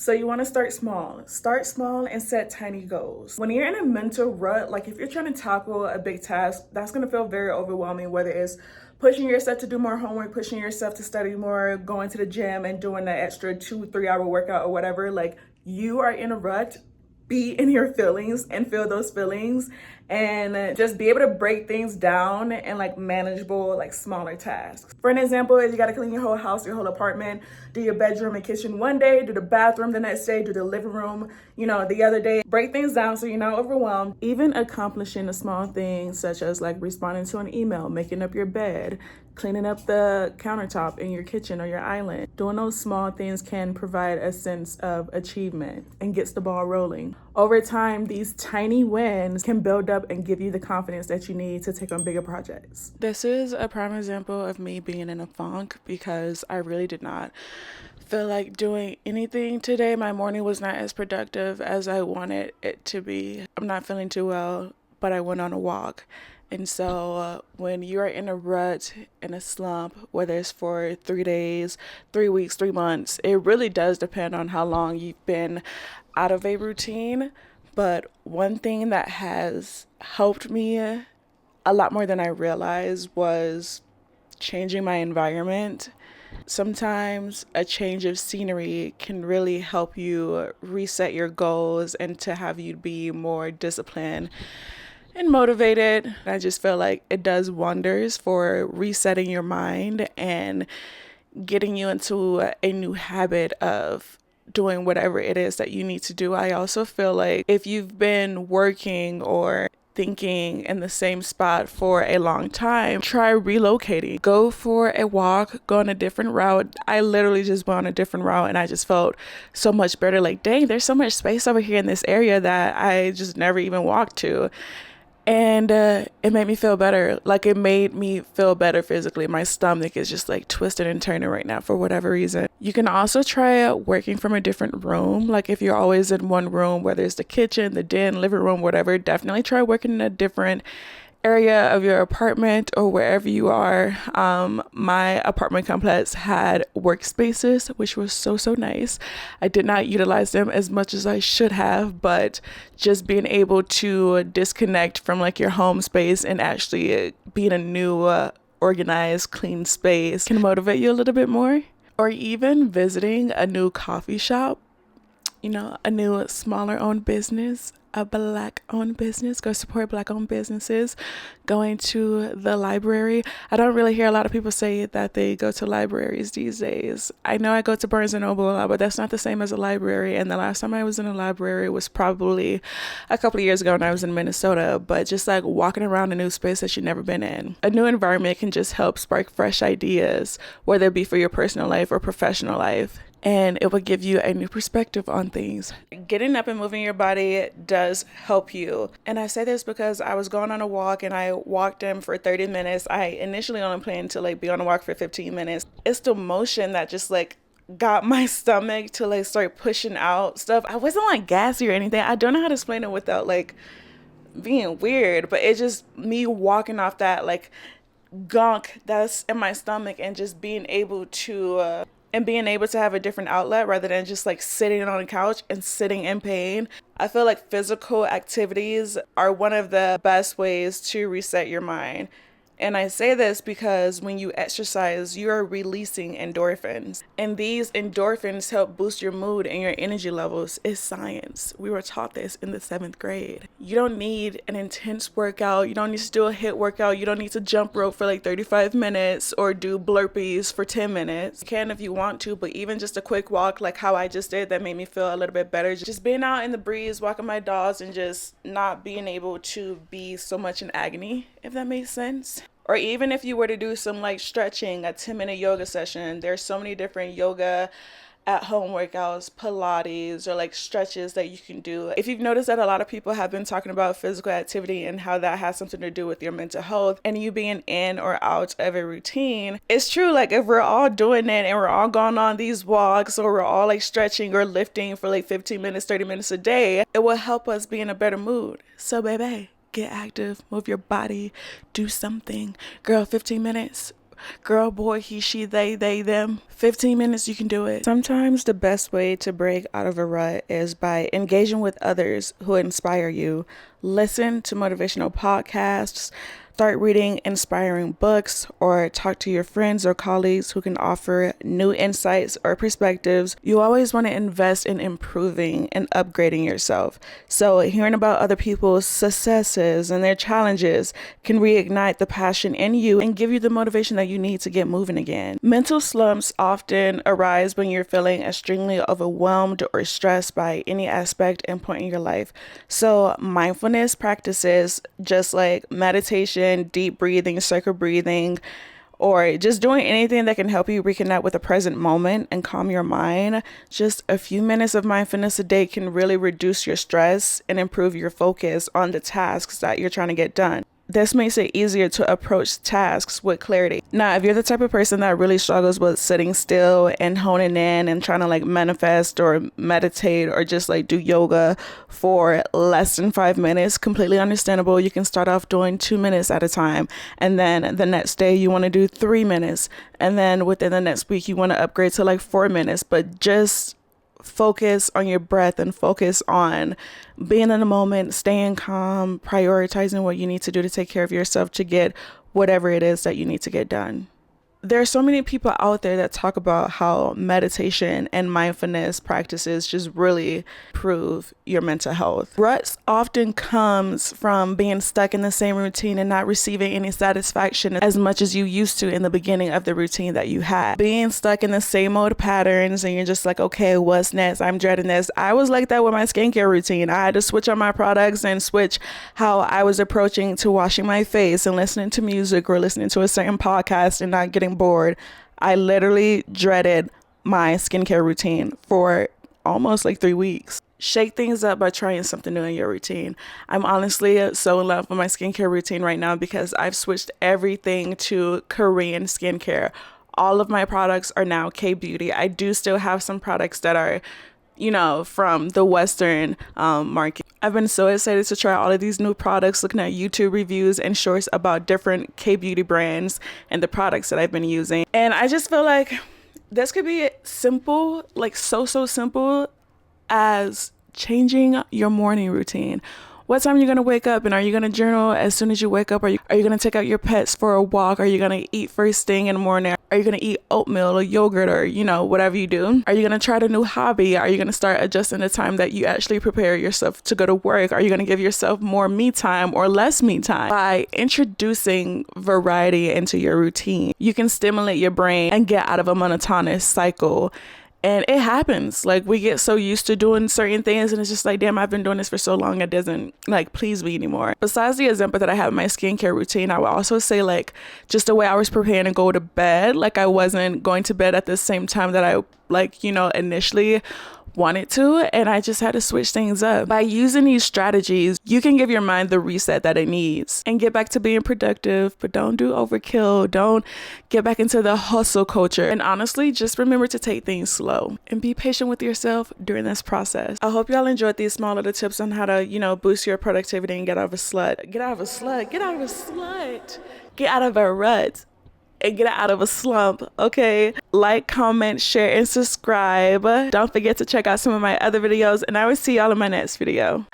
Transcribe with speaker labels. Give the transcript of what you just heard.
Speaker 1: So you want to start small. Start small and set tiny goals. When you're in a mental rut, like if you're trying to tackle a big task, that's going to feel very overwhelming, whether it's pushing yourself to do more homework, pushing yourself to study more, going to the gym and doing that extra 2-3 hour workout or whatever. Like you are in a rut, be in your feelings and feel those feelings, and just be able to break things down in like manageable, like smaller tasks. For an example, is you got to clean your whole house, your whole apartment, do your bedroom and kitchen one day, do the bathroom the next day, do the living room, the other day. Break things down so you're not overwhelmed. Even accomplishing the small things such as like responding to an email, making up your bed, cleaning up the countertop in your kitchen or your island. Doing those small things can provide a sense of achievement and gets the ball rolling. Over time, these tiny wins can build up and give you the confidence that you need to take on bigger projects. This is a prime example of me being in a funk because I really did not feel like doing anything today. My morning was not as productive as I wanted it to be. I'm not feeling too well, but I went on a walk. And so when you're in a rut, in a slump, whether it's for 3 days, 3 weeks, 3 months, it really does depend on how long you've been out of a routine. But one thing that has helped me a lot more than I realized was changing my environment. Sometimes a change of scenery can really help you reset your goals and to have you be more disciplined and motivated. I just feel like it does wonders for resetting your mind and getting you into a new habit of doing whatever it is that you need to do. I also feel like if you've been working or thinking in the same spot for a long time, try relocating. Go for a walk, go on a different route. I literally just went on a different route and I just felt so much better. Like, dang, there's so much space over here in this area that I just never even walked to. And it made me feel better. Like it made me feel better physically. My stomach is just like twisted and turning right now for whatever reason. You can also try working from a different room. Like if you're always in one room, whether it's the kitchen, the den, living room, whatever, definitely try working in a different area of your apartment or wherever you are. My apartment complex had workspaces, which was so nice. I did not utilize them as much as I should have, but just being able to disconnect from like your home space and actually be in a new organized, clean space can motivate you a little bit more. Or even visiting a new coffee shop, a new smaller owned business, a Black owned business. Go support Black owned businesses. Going to the library. I don't really hear a lot of people say that they go to libraries these days. I know I go to Barnes & Noble a lot, but that's not the same as a library. And the last time I was in a library was probably a couple of years ago when I was in Minnesota. But just like walking around a new space that you've never been in. A new environment can just help spark fresh ideas, whether it be for your personal life or professional life. And it will give you a new perspective on things. Getting up and moving your body does help you. And I say this because I was going on a walk and I walked in for 30 minutes. I initially only planned to like be on a walk for 15 minutes. It's the motion that just like got my stomach to like start pushing out stuff. I wasn't like gassy or anything. I don't know how to explain it without like being weird, but it's just me walking off that like gunk that's in my stomach and just being able to have a different outlet rather than just like sitting on a couch and sitting in pain. I feel like physical activities are one of the best ways to reset your mind. And I say this because when you exercise, you are releasing endorphins. And these endorphins help boost your mood and your energy levels. It's science. We were taught this in the 7th grade. You don't need an intense workout. You don't need to do a HIIT workout. You don't need to jump rope for like 35 minutes or do burpees for 10 minutes. You can if you want to, but even just a quick walk like how I just did, that made me feel a little bit better. Just being out in the breeze, walking my dogs, and just not being able to be so much in agony, if that makes sense. Or even if you were to do some like stretching, a 10-minute yoga session, there's so many different yoga at home workouts, Pilates, or like stretches that you can do. If you've noticed that a lot of people have been talking about physical activity and how that has something to do with your mental health and you being in or out of a routine, it's true. Like if we're all doing it and we're all going on these walks or we're all like stretching or lifting for like 15 minutes, 30 minutes a day, it will help us be in a better mood. So baby, get active, move your body, do something. Girl, 15 minutes girl, boy, he, she, they, them. 15 minutes, you can do it. Sometimes the best way to break out of a rut is by engaging with others who inspire you. Listen to motivational podcasts, start reading inspiring books, or talk to your friends or colleagues who can offer new insights or perspectives. You always want to invest in improving and upgrading yourself. So hearing about other people's successes and their challenges can reignite the passion in you and give you the motivation that you need to get moving again. Mental slumps often arise when you're feeling extremely overwhelmed or stressed by any aspect and point in your life. So mindfulness practices, just like meditation, deep breathing, circle breathing, or just doing anything that can help you reconnect with the present moment and calm your mind. Just a few minutes of mindfulness a day can really reduce your stress and improve your focus on the tasks that you're trying to get done. This makes it easier to approach tasks with clarity. Now, if you're the type of person that really struggles with sitting still and honing in and trying to like manifest or meditate or just like do yoga for less than 5 minutes, completely understandable. You can start off doing 2 minutes at a time. And then the next day you want to do 3 minutes. And then within the next week, you want to upgrade to like 4 minutes, but just focus on your breath and focus on being in the moment, staying calm, prioritizing what you need to do to take care of yourself to get whatever it is that you need to get done. There are so many people out there that talk about how meditation and mindfulness practices just really improve your mental health. Ruts often comes from being stuck in the same routine and not receiving any satisfaction as much as you used to in the beginning of the routine that you had. Being stuck in the same old patterns and you're just like, okay, what's next? I'm dreading this. I was like that with my skincare routine. I had to switch on my products and switch how I was approaching to washing my face and listening to music or listening to a certain podcast and not getting bored. I literally dreaded my skincare routine for almost like 3 weeks. Shake things up by trying something new in your routine. I'm honestly so in love with my skincare routine right now because I've switched everything to Korean skincare. All of my products are now K-beauty. I do still have some products that are, you know, from the Western market. I've been so excited to try all of these new products, looking at YouTube reviews and shorts about different K-beauty brands and the products that I've been using. And I just feel like this could be simple, like so simple as changing your morning routine. What time are you going to wake up, and are you going to journal as soon as you wake up? Are you going to take out your pets for a walk? Are you going to eat first thing in the morning? Are you going to eat oatmeal or yogurt or, you know, whatever you do? Are you going to try a new hobby? Are you going to start adjusting the time that you actually prepare yourself to go to work? Are you going to give yourself more me time or less me time? By introducing variety into your routine, you can stimulate your brain and get out of a monotonous cycle. And it happens. Like, we get so used to doing certain things and it's just like, damn, I've been doing this for so long, it doesn't like please me anymore. Besides the example that I have in my skincare routine, I would also say like just the way I was preparing to go to bed, like I wasn't going to bed at the same time that I like, you know, initially wanted to, and I just had to switch things up. By using these strategies, you can give your mind the reset that it needs and get back to being productive, but don't do overkill. Don't get back into the hustle culture. And honestly, just remember to take things slow and be patient with yourself during this process. I hope y'all enjoyed these small little tips on how to, you know, boost your productivity and get out of a slut. Get out of a slut. Get out of a slut. Get out of a rut. And get out of a slump, okay? Like, comment, share, and subscribe. Don't forget to check out some of my other videos, and I will see y'all in my next video.